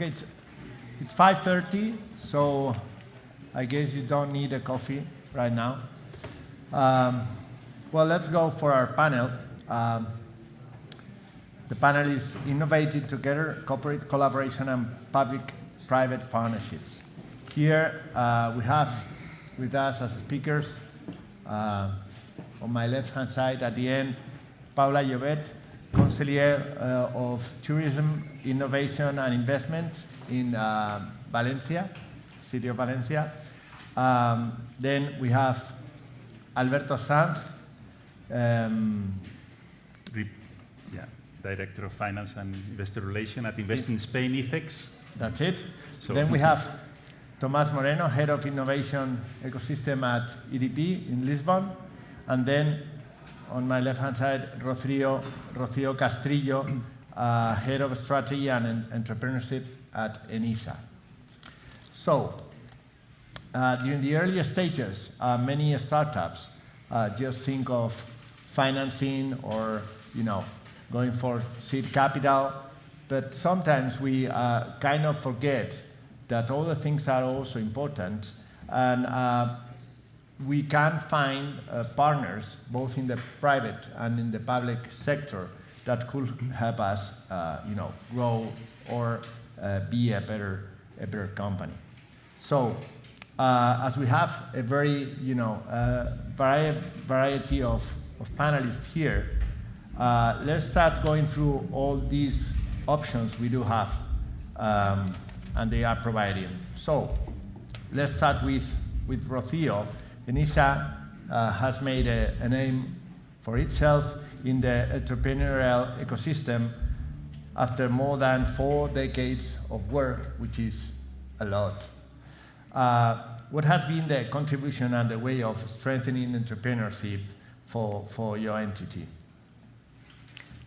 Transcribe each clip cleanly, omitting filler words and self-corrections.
Okay, it's 5:30, so I guess you don't need a coffee right now. Well, let's go for our panel. The panel is Innovating Together, Corporate Collaboration and Public-Private Partnerships. Here we have with us as speakers, on my left-hand side at the end, Paula Llobet, Conseller of Tourism, Innovation and Investment in Valencia, city of Valencia. Then we have Alberto Sanz, Director of Finance and Investor Relations at Invest in Spain, IFEX. That's it. So then we have Tomás Moreno, Head of Innovation Ecosystem at EDP in Lisbon. And then on my left-hand side, Rocío Castrillo, Head of Strategy and Entrepreneurship at ENISA. So during the earlier stages, many startups just think of financing or, going for seed capital, but sometimes we kind of forget that all the things are also important, and we can find partners both in the private and in the public sector that could help us, grow or be a better company. So, as we have a very, variety of panelists here, let's start going through all these options we do have, and they are providing. So let's start with Rocío. ENISA has made a name for itself in the entrepreneurial ecosystem after more than 4 decades of work, which is a lot. What has been the contribution and the way of strengthening entrepreneurship for your entity?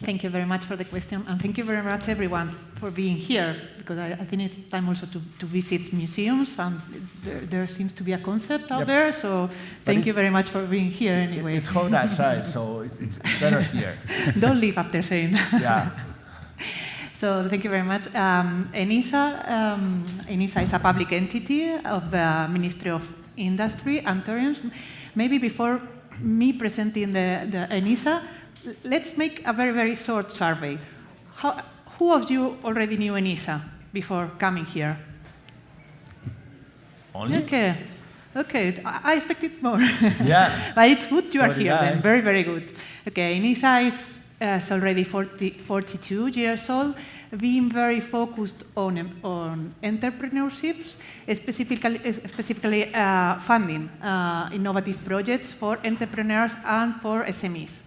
Thank you very much for the question, and thank you very much, everyone, for being here, because I think it's time also to visit museums, and there seems to be a concept out there, so thank you very much for being here anyway. It's hot outside, so it's better here. Don't leave after saying that. Yeah. So thank you very much. ENISA is a public entity of the Ministry of Industry and Tourism. Maybe before me presenting the ENISA, let's make a very, very short survey. Who of you already knew ENISA before coming here? Only? Okay. I expected more. Yeah. But it's good you are So here then. Very, very good. Okay, ENISA is already 42 years old, being very focused on entrepreneurships, specifically funding innovative projects for entrepreneurs and for SMEs.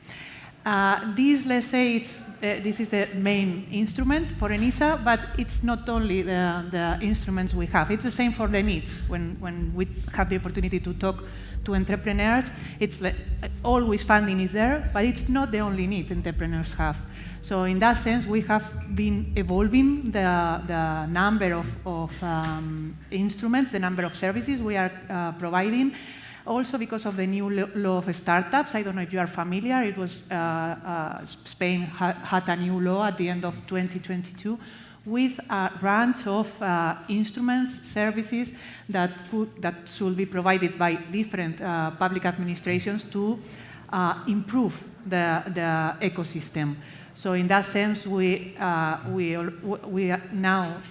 Let's say, this is the main instrument for ENISA, but it's not only the instruments we have. It's the same for the needs. When we have the opportunity to talk to entrepreneurs, it's always funding is there, but it's not the only need entrepreneurs have. So in that sense, we have been evolving the number of instruments, the number of services we are providing. Also because of the new law of startups. I don't know if you are familiar. It was Spain had a new law at the end of 2022 with a range of instruments, services that should be provided by different public administrations to improve the ecosystem. So in that sense, we now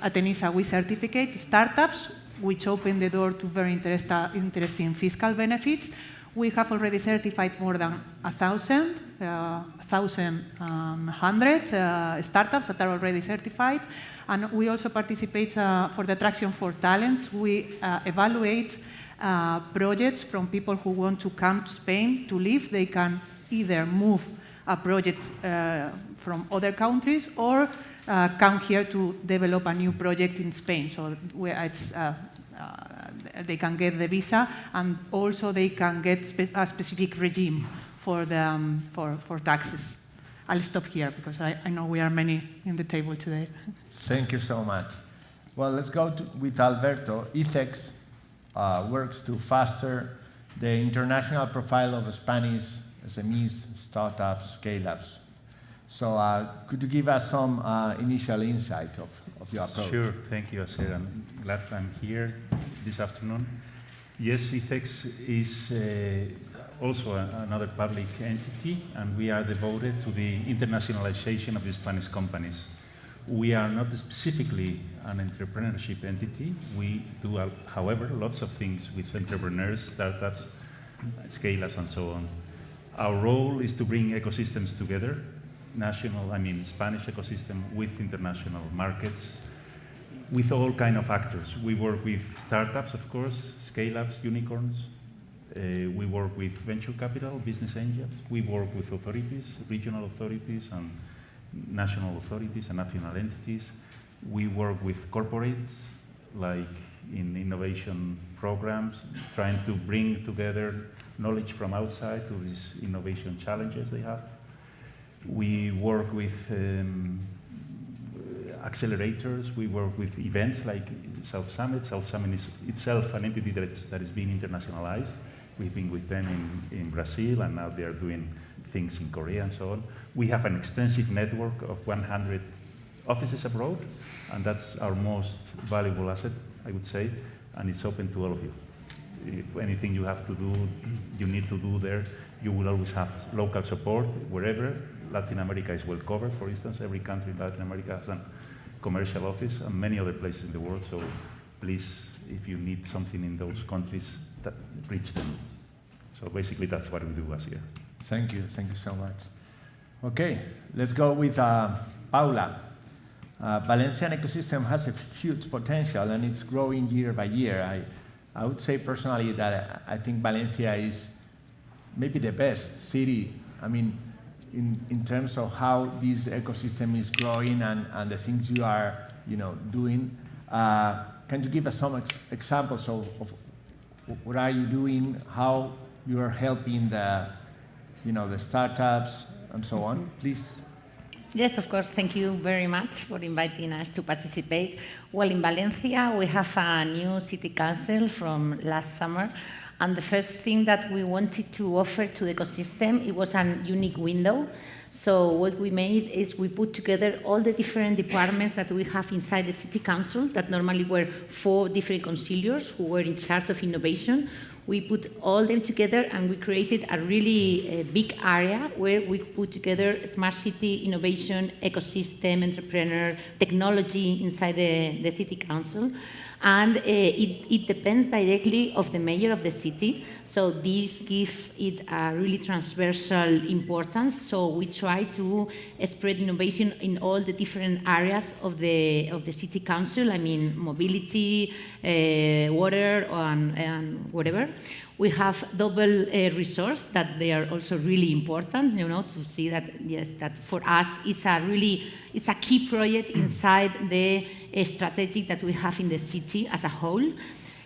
at ENISA we certificate startups, which open the door to very interesting fiscal benefits. We have already certified more than 1,100 startups that are already certified. And we also participate for the Attraction for Talents. We evaluate projects from people who want to come to Spain to live. They can either move a project from other countries or come here to develop a new project in Spain. So they can get the visa, and also they can get a specific regime for taxes. I'll stop here because I know we are many in the table today. Thank you so much. Well, let's go with Alberto. IFEX works to foster the international profile of Spanish SMEs, startups, scale-ups. So could you give us some initial insight of your approach? Sure, thank you, Aser. I'm glad I'm here this afternoon. Yes, IFEX is also another public entity, and we are devoted to the internationalization of the Spanish companies. We are not specifically an entrepreneurship entity. We do, however, lots of things with entrepreneurs, startups, scale-ups, and so on. Our role is to bring ecosystems together, Spanish ecosystem with international markets, with all kind of actors. We work with startups, of course, scale-ups, unicorns. We work with venture capital, business angels. We work with authorities, regional authorities, and national authorities and national entities. We work with corporates, like in innovation programs, trying to bring together knowledge from outside to these innovation challenges they have. We work with accelerators. We work with events like South Summit. South Summit is itself an entity that is being internationalized. We've been with them in Brazil, and now they are doing things in Korea and so on. We have an extensive network of 100 offices abroad, and that's our most valuable asset, I would say, and it's open to all of you. If anything you have to do, you need to do there, you will always have local support wherever. Latin America is well covered, for instance. Every country in Latin America has a commercial office, and many other places in the world. So please, if you need something in those countries, reach them. So basically, that's what we do as here. Thank you so much. Okay, let's go with Paula. Valencian ecosystem has a huge potential, and it's growing year by year. I would say personally that I think Valencia is maybe the best city. I mean, in terms of how this ecosystem is growing and the things you are, doing. Can you give us some examples of what are you doing, how you are helping the startups and so on, please? Yes, of course. Thank you very much for inviting us to participate. Well, in Valencia, we have a new city council from last summer. And the first thing that we wanted to offer to the ecosystem, it was a unique window. So what we made is we put together all the different departments that we have inside the city council, that normally were 4 different conciliars who were in charge of innovation. We put all them together, and we created a really big area where we put together smart city, innovation, ecosystem, entrepreneur, technology inside the city council. And it depends directly of the mayor of the city. So this gives it a really transversal importance. So we try to spread innovation in all the different areas of the city council. I mean, mobility, water, and whatever. We have double resource that they are also really important, to see that, yes, that for us it's a key project inside the strategy that we have in the city as a whole.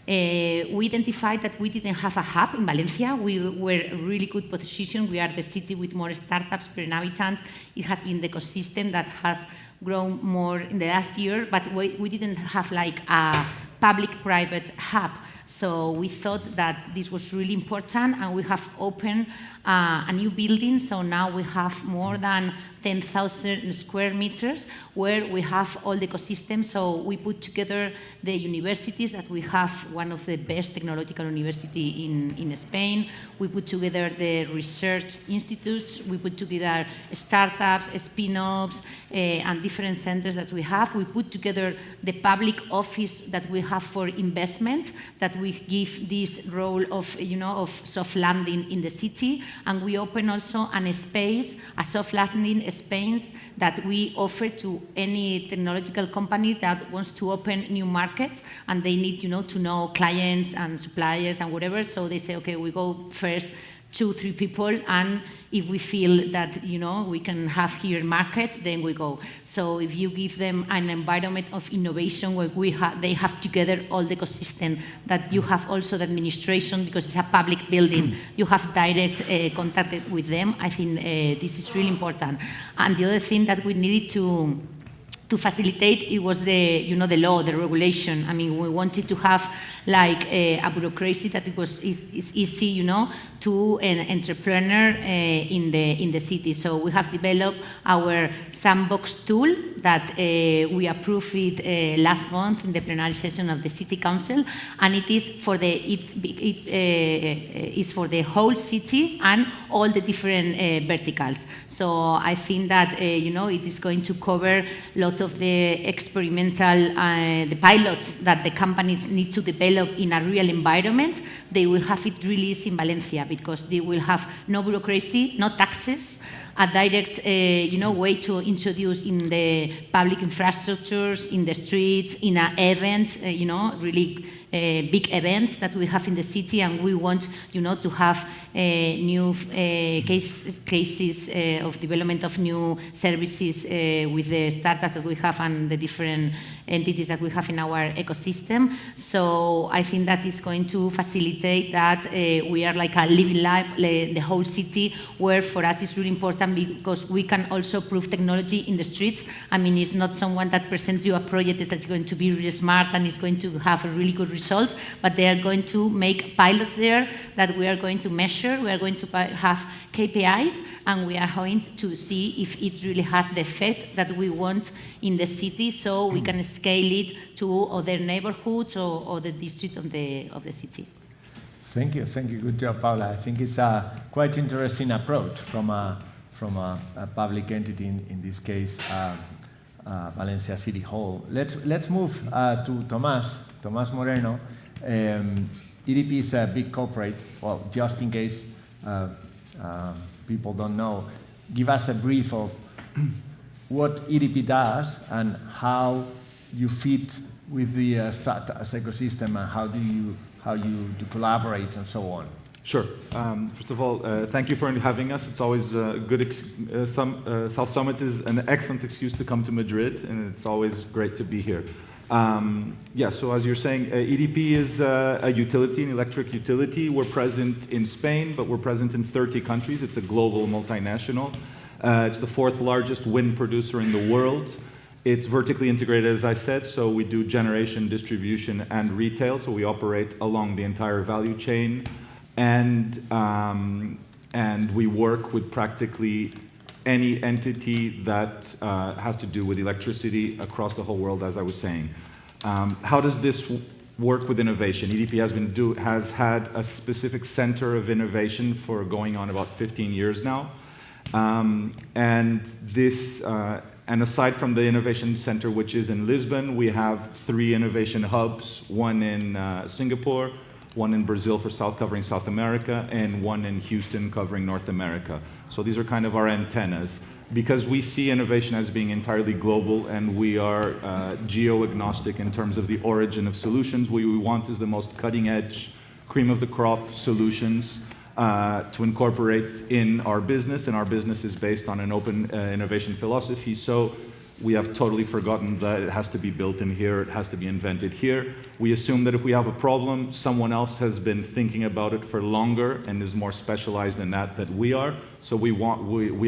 We identified that we didn't have a hub in Valencia. We were in a really good position. We are the city with more startups per inhabitant. It has been the ecosystem that has grown more in the last year, but we didn't have like a public-private hub. So we thought that this was really important, and we have opened a new building. So now we have more than 10,000 square meters where we have all the ecosystem. So we put together the universities that we have, one of the best technological university in Spain. We put together the research institutes. We put together startups, spin-offs, and different centers that we have. We put together the public office that we have for investment, that we give this role of, of soft landing in the city. And we open also a space, a soft landing space that we offer to any technological company that wants to open new markets, and they need, to know clients and suppliers and whatever. So they say, okay, we go first 2-3 people, and if we feel that, we can have here market, then we go. So if you give them an environment of innovation where they have together all the ecosystem, that you have also the administration, because it's a public building, you have direct contact with them, I think this is really important. And the other thing that we needed to facilitate, it was the law, the regulation. I mean, we wanted to have like a bureaucracy that is easy, you know, to an entrepreneur in the city. So we have developed our Sandbox tool that we approved it last month in the plenary session of the City Council, and it is for the whole city and all the different verticals. So I think that you know, it is going to cover a lot of the experimental, the pilots that the companies need to develop in a real environment. They will have it released in Valencia because they will have no bureaucracy, no taxes, a direct you know, way to introduce in the public infrastructures, in the streets, in an event, you know, really big events that we have in the city, and we want, you know, to have new cases of development of new services with the startups that we have and the different entities that we have in our ecosystem. So I think that is going to facilitate that we are like a living life, the whole city, where for us it's really important because we can also prove technology in the streets. I mean, it's not someone that presents you a project that is going to be really smart and is going to have a really good result, but they are going to make pilots there that we are going to measure. We are going to have KPIs, and we are going to see if it really has the effect that we want in the city, so we can scale it to other neighborhoods or the district of the city. Thank you. Good job, Paula. I think it's a quite interesting approach from a public entity, in this case, Valencia City Hall. Let's move to Tomás Moreno. EDP is a big corporate. Well, just in case people don't know, give us a brief of what EDP does and how you fit with the startups ecosystem, and how you collaborate and so on. Sure. First of all, thank you for having us. It's always good. South Summit is an excellent excuse to come to Madrid, and it's always great to be here. Yeah, so as you're saying, EDP is a utility, an electric utility. We're present in Spain, but we're present in 30 countries. It's a global multinational. It's the 4th largest wind producer in the world. It's vertically integrated, as I said, so we do generation, distribution, and retail, so we operate along the entire value chain. And we work with practically any entity that has to do with electricity across the whole world, as I was saying. How does this work with innovation? EDP has had a specific center of innovation for going on about 15 years now. And aside from the innovation center, which is in Lisbon, we have 3 innovation hubs, one in Singapore, one in Brazil covering South America, and one in Houston covering North America. So these are kind of our antennas, because we see innovation as being entirely global, and we are geo-agnostic in terms of the origin of solutions. What we want is the most cutting-edge, cream-of-the-crop solutions to incorporate in our business, and our business is based on an open innovation philosophy. So we have totally forgotten that it has to be built in here, it has to be invented here. We assume that if we have a problem, someone else has been thinking about it for longer and is more specialized in that than we are. So we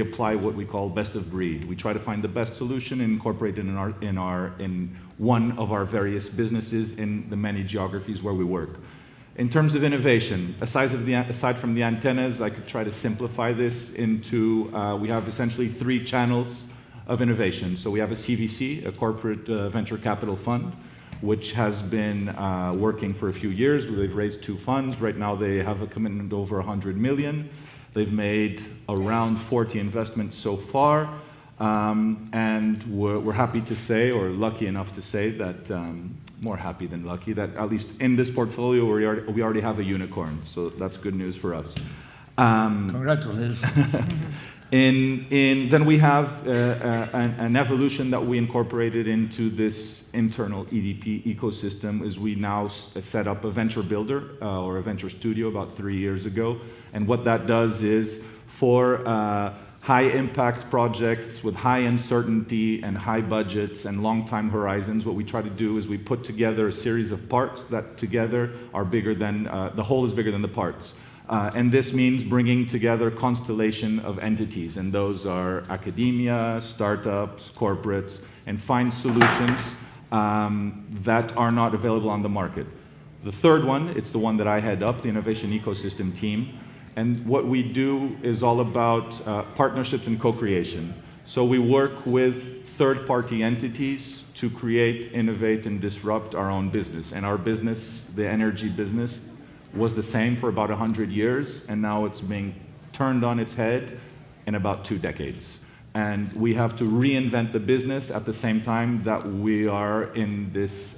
apply what we call best of breed. We try to find the best solution and incorporate it in one of our various businesses in the many geographies where we work. In terms of innovation, aside from the antennas, I could try to simplify this into, we have essentially 3 channels of innovation. So we have a CVC, a corporate venture capital fund, which has been working for a few years. They've raised 2 funds. Right now they have a commitment over 100 million. They've made around 40 investments so far. And we're happy to say, or lucky enough to say, that more happy than lucky, that at least in this portfolio we already have a unicorn. So that's good news for us. Congratulations. Then we have an evolution that we incorporated into this internal EDP ecosystem, is we now set up a venture builder or a venture studio about 3 years ago. And what that does is, for high impact projects with high uncertainty and high budgets and long time horizons, what we try to do is we put together a series of parts that together are bigger than, the whole is bigger than the parts. And this means bringing together a constellation of entities, and those are academia, startups, corporates, and find solutions that are not available on the market. The third one, it's the one that I head up, the Innovation Ecosystem team. And what we do is all about partnerships and co-creation. So we work with third-party entities to create, innovate, and disrupt our own business. And our business, the energy business, was the same for about 100 years, and now it's being turned on its head in about 2 decades. And we have to reinvent the business at the same time that we are in this,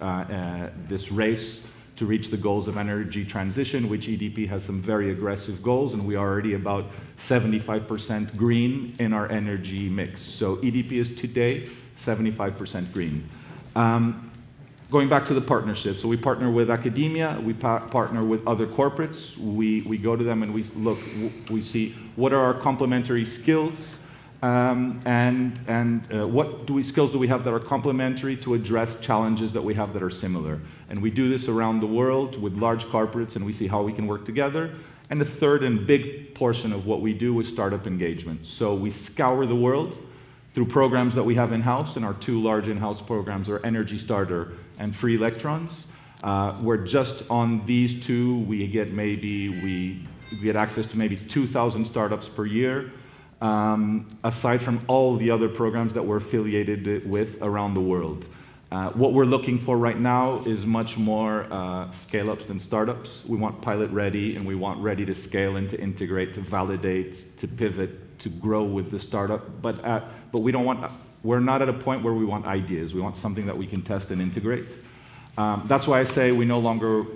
this race to reach the goals of energy transition, which EDP has some very aggressive goals, and we are already about 75% green in our energy mix. So EDP is today 75% green. Going back to the partnership, so we partner with academia, we partner with other corporates, we go to them and we look, we see what are our complementary skills, and what skills do we have that are complementary to address challenges that we have that are similar. And we do this around the world with large corporates, and we see how we can work together. And the third and big portion of what we do is startup engagement. So we scour the world through programs that we have in-house, and our 2 large in-house programs are Energy Starter and Free Electrons. Where just on these 2, we get access to maybe 2,000 startups per year, aside from all the other programs that we're affiliated with around the world. What we're looking for right now is much more scale-ups than startups. We want pilot ready, and we want ready to scale and to integrate, to validate, to pivot, to grow with the startup. But we're not at a point where we want ideas. We want something that we can test and integrate. That's why I say we no longer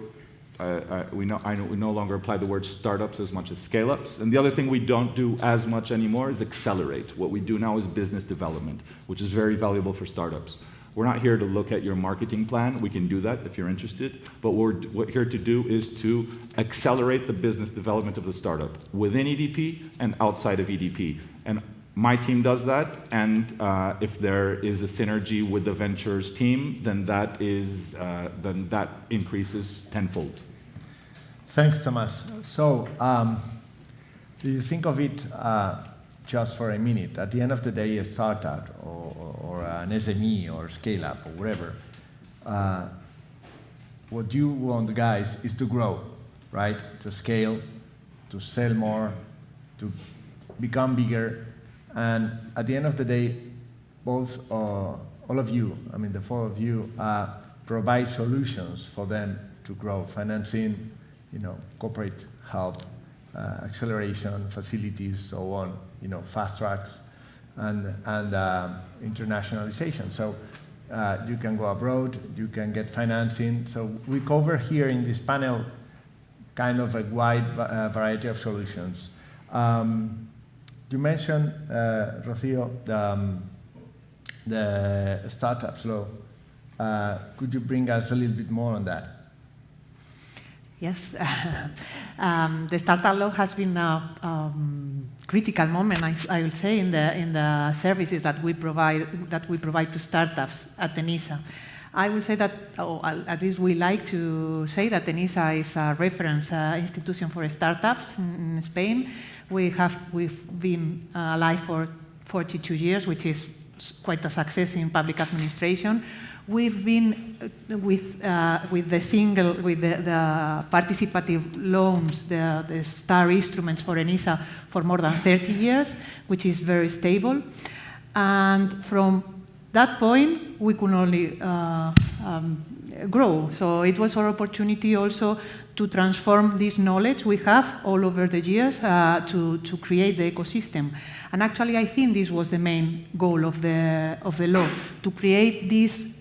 apply the word startups as much as scale-ups. And the other thing we don't do as much anymore is accelerate. What we do now is business development, which is very valuable for startups. We're not here to look at your marketing plan. We can do that if you're interested. But what we're here to do is to accelerate the business development of the startup within EDP and outside of EDP. And my team does that. And if there is a synergy with the ventures team, then that increases tenfold. Thanks, Thomas. So, do you think of it just for a minute? At the end of the day, a startup or an SME or scale-up or whatever, what you want, guys, is to grow, right? To scale, to sell more, to become bigger. And at the end of the day, both, all of you, I mean the 4 of you, provide solutions for them to grow, financing, corporate help, acceleration, facilities, so on, fast tracks, and internationalization. So you can go abroad, you can get financing. So we cover here in this panel kind of a wide variety of solutions. You mentioned, Rocío, the startups law. Could you bring us a little bit more on that? Yes, the startup law has been a critical moment, I will say, in the services that we provide to startups at ENISA. I will say that, or at least we like to say that ENISA is a reference institution for startups in Spain. We've been alive for 42 years, which is quite a success in public administration. We've been with the participative loans, the STAR instruments for ENISA for more than 30 years, which is very stable. And from that point, we could only grow. So it was our opportunity also to transform this knowledge we have all over the years to create the ecosystem. And actually, I think this was the main goal of the law, to create this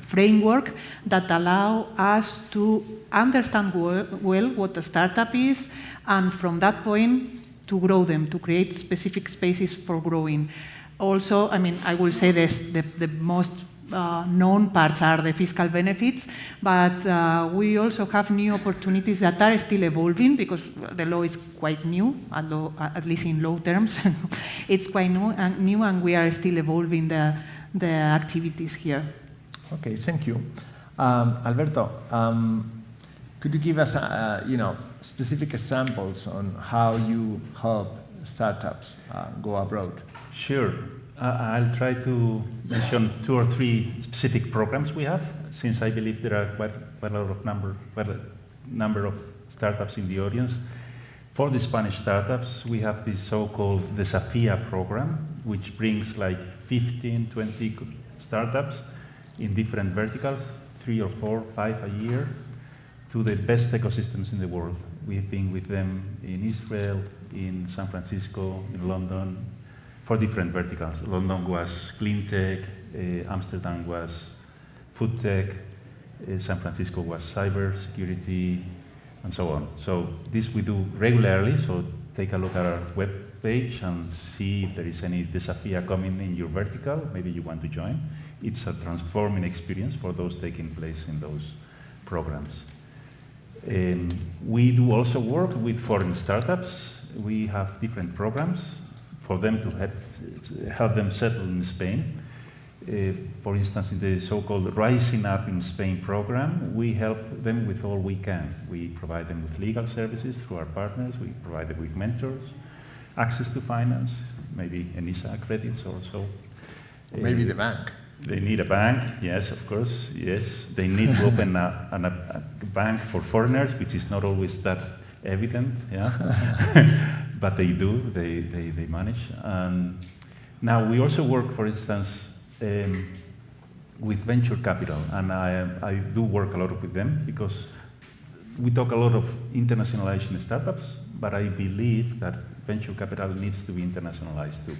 framework that allow us to understand well what a startup is, and from that point, to grow them, to create specific spaces for growing. Also, I mean, I will say this, the most known parts are the fiscal benefits, but we also have new opportunities that are still evolving because the law is quite new, at least in law terms. It's quite new, and we are still evolving the activities here. Okay, thank you. Alberto, could you give us specific examples on how you help startups go abroad? Sure. I'll try to mention 2 or 3 specific programs we have, since I believe there are quite a number of startups in the audience. For the Spanish startups, we have this so-called Desafía program, which brings like 15, 20 startups in different verticals, 3 or 4, 5 a year, to the best ecosystems in the world. We've been with them in Israel, in San Francisco, in London, for different verticals. London was clean tech, Amsterdam was food tech, San Francisco was cyber security, and so on. So this we do regularly, so take a look at our web page and see if there is any Desafía coming in your vertical, maybe you want to join. It's a transforming experience for those taking place in those programs. We do also work with foreign startups. We have different programs for them to help them settle in Spain. For instance, in the so-called Rising Up in Spain program, we help them with all we can. We provide them with legal services through our partners. We provide them with mentors, access to finance, maybe ENISA credits also. Maybe the bank. They need a bank, yes, of course, yes. They need to open a bank for foreigners, which is not always that evident, yeah. But they do, they manage. And now we also work, for instance, with venture capital, and I do work a lot with them because we talk a lot of internationalization startups, but I believe that venture capital needs to be internationalized too.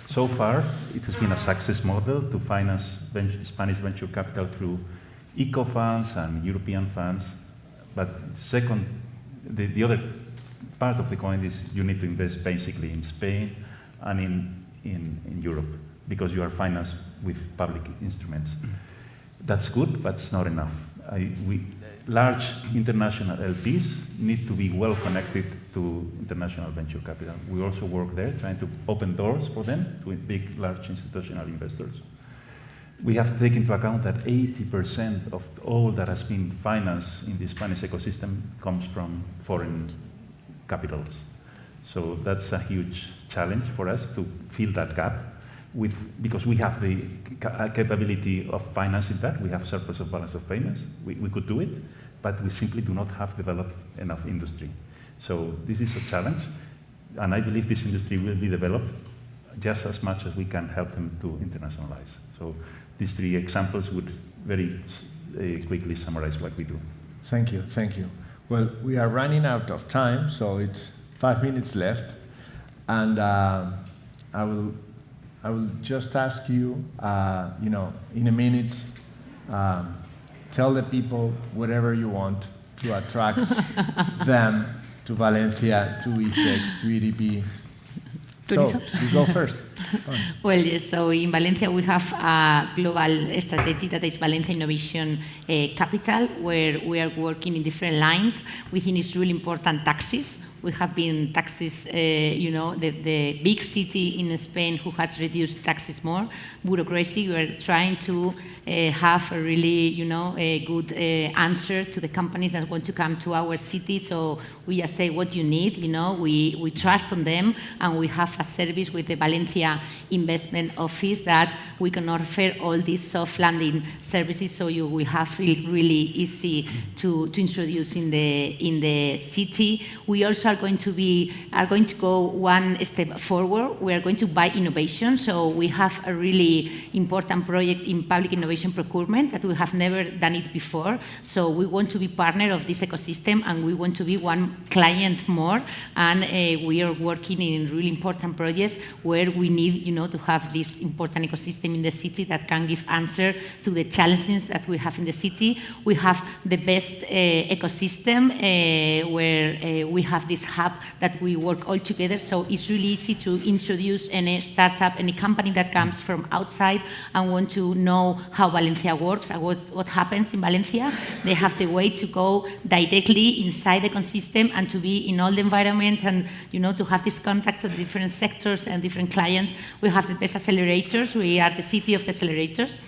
So far, it has been a success model to finance Spanish venture capital through eco funds and European funds. But second, the other part of the coin is you need to invest basically in Spain and in Europe, because you are financed with public instruments. That's good, but it's not enough. Large international LPs need to be well connected to international venture capital. We also work there, trying to open doors for them to big, large institutional investors. We have to take into account that 80% of all that has been financed in the Spanish ecosystem comes from foreign capitals. So that's a huge challenge for us to fill that gap, because we have the capability of financing that. We have surplus of balance of payments. We could do it, but we simply do not have developed enough industry. So this is a challenge, and I believe this industry will be developed just as much as we can help them to internationalize. So these 3 examples would very quickly summarize what we do. Thank you, thank you. Well, we are running out of time, so it's 5 minutes left, and I will just ask you, in a minute, tell the people whatever you want to attract them to Valencia, to ICEX, to EDP. So, you go first. Well, yes, so in Valencia we have a global strategy that is Valencia Innovation Capital, where we are working in different lines. We think it's really important taxes. We have been taxes, the big city in Spain who has reduced taxes more. Bureaucracy, we are trying to have a really, a good answer to the companies that want to come to our city. So we just say what you need, we trust on them, and we have a service with the Valencia Investment Office that we can offer all these soft landing services, so you will have really easy to introduce in the city. We also are going to go one step forward. We are going to buy innovation. So we have a really important project in public innovation procurement that we have never done it before. So we want to be partner of this ecosystem, and we want to be one client more. And we are working in really important projects where we need, to have this important ecosystem in the city that can give answer to the challenges that we have in the city. We have the best ecosystem where we have this hub that we work all together. So it's really easy to introduce any startup, any company that comes from outside and want to know how Valencia works and what happens in Valencia. They have the way to go directly inside the ecosystem and to be in all the environment and, to have this contact with different sectors and different clients. We have the best accelerators. We are the city of the accelerators.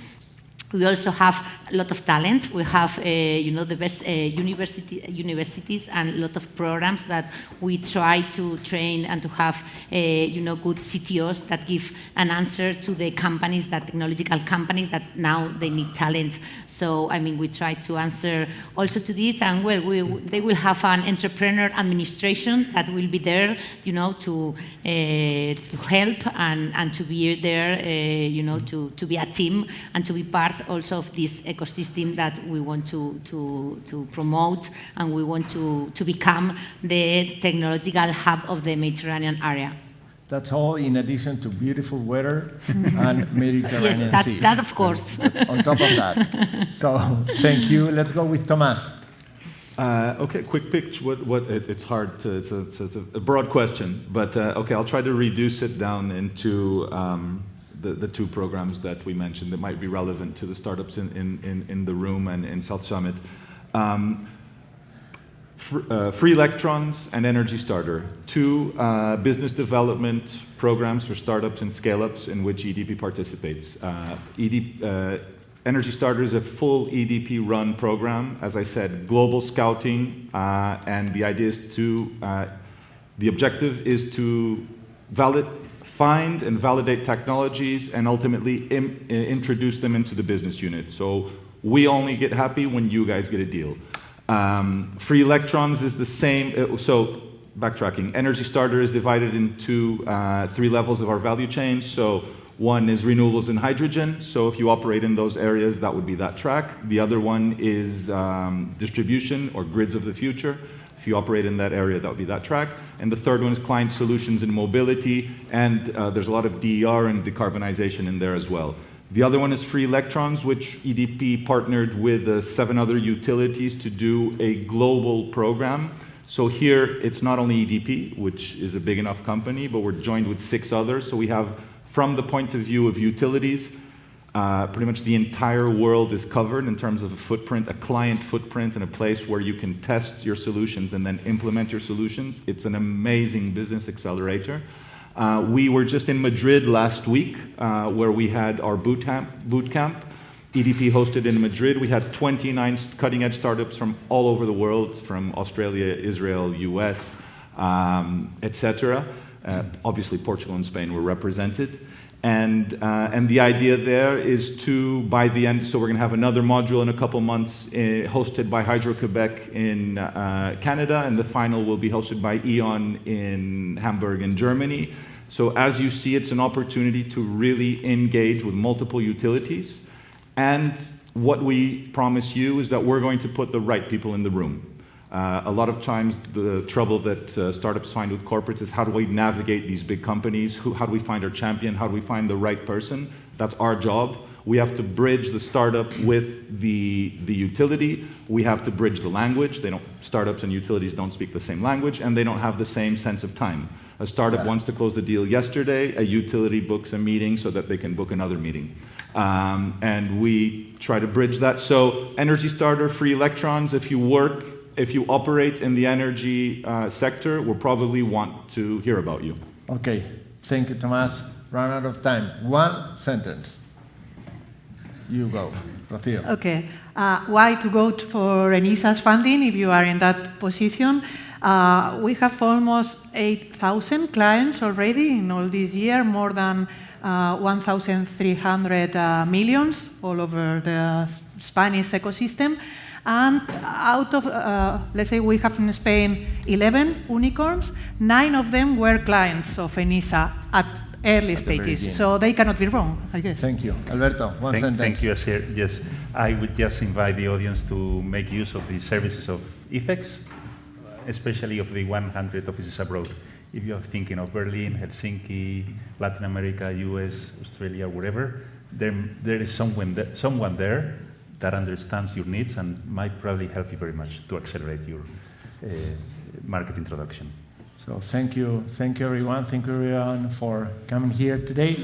We also have a lot of talent. We have, the best universities and a lot of programs that we try to train and to have, good CTOs that give an answer to the companies, that technological companies that now they need talent. So, we try to answer also to this, and they will have an entrepreneur administration that will be there, to help and to be there, to be a team and to be part also of this ecosystem that we want to promote, and we want to become the technological hub of the Mediterranean area. That's all in addition to beautiful weather and Mediterranean yes, Sea. that of course. On top of that. So thank you. Let's go with Tomás. Okay, quick pitch. It's hard to, it's a broad question, but okay, I'll try to reduce it down into the two programs that we mentioned that might be relevant to the startups in the room and in South Summit. Free Electrons and Energy Starter, two business development programs for startups and scale-ups in which EDP participates. Energy Starter is a full EDP-run program, as I said, global scouting, and the idea is the objective is to find and validate technologies and ultimately introduce them into the business unit. So we only get happy when you guys get a deal. Free Electrons is the same, so backtracking, Energy Starter is divided into 3 levels of our value chain. So one is renewables and hydrogen. So if you operate in those areas, that would be that track. The other one is distribution or grids of the future. If you operate in that area, that would be that track. And the third one is client solutions and mobility. And there's a lot of DER and decarbonization in there as well. The other one is Free Electrons, which EDP partnered with 7 other utilities to do a global program. So here, it's not only EDP, which is a big enough company, but we're joined with 6 others. So we have, from the point of view of utilities, pretty much the entire world is covered in terms of a footprint, a client footprint, and a place where you can test your solutions and then implement your solutions. It's an amazing business accelerator. We were just in Madrid last week, where we had our boot camp. EDP hosted in Madrid. We had 29 cutting-edge startups from all over the world, from Australia, Israel, US, etc. Obviously, Portugal and Spain were represented. And the idea there is to, by the end, so we're going to have another module in a couple months hosted by Hydro-Quebec in Canada, and the final will be hosted by E.ON in Hamburg in Germany. So as you see, it's an opportunity to really engage with multiple utilities. And what we promise you is that we're going to put the right people in the room. A lot of times the trouble that startups find with corporates is how do we navigate these big companies? How do we find our champion? How do we find the right person? That's our job. We have to bridge the startup with the utility. We have to bridge the language. Startups and utilities don't speak the same language, and they don't have the same sense of time. A startup wants to close the deal yesterday. A utility books a meeting so that they can book another meeting. And we try to bridge that. So Energy Starter, Free Electrons, if you operate in the energy sector, we'll probably want to hear about you. Okay, thank you, Tomás. Run out of time. 1 sentence. You go, Rocío. Okay. Why to go for ENISA's funding if you are in that position? We have almost 8,000 clients already in all this year, more than 1,300 millions all over the Spanish ecosystem. And out of, let's say we have in Spain 11 unicorns, 9 of them were clients of ENISA at early stages. So they cannot be wrong, I guess. Thank you. Alberto, one sentence. Thank you, Asier. Yes, I would just invite the audience to make use of the services of IFEX, especially of the 100 offices abroad. If you are thinking of Berlin, Helsinki, Latin America, US, Australia, wherever, there is someone there that understands your needs and might probably help you very much to accelerate your market introduction. So thank you everyone. Thank you everyone for coming here today.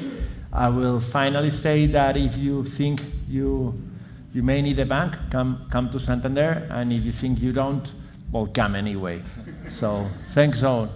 I will finally say that if you think you may need a bank, come to Santander, and if you think you don't, well, come anyway. So thanks all.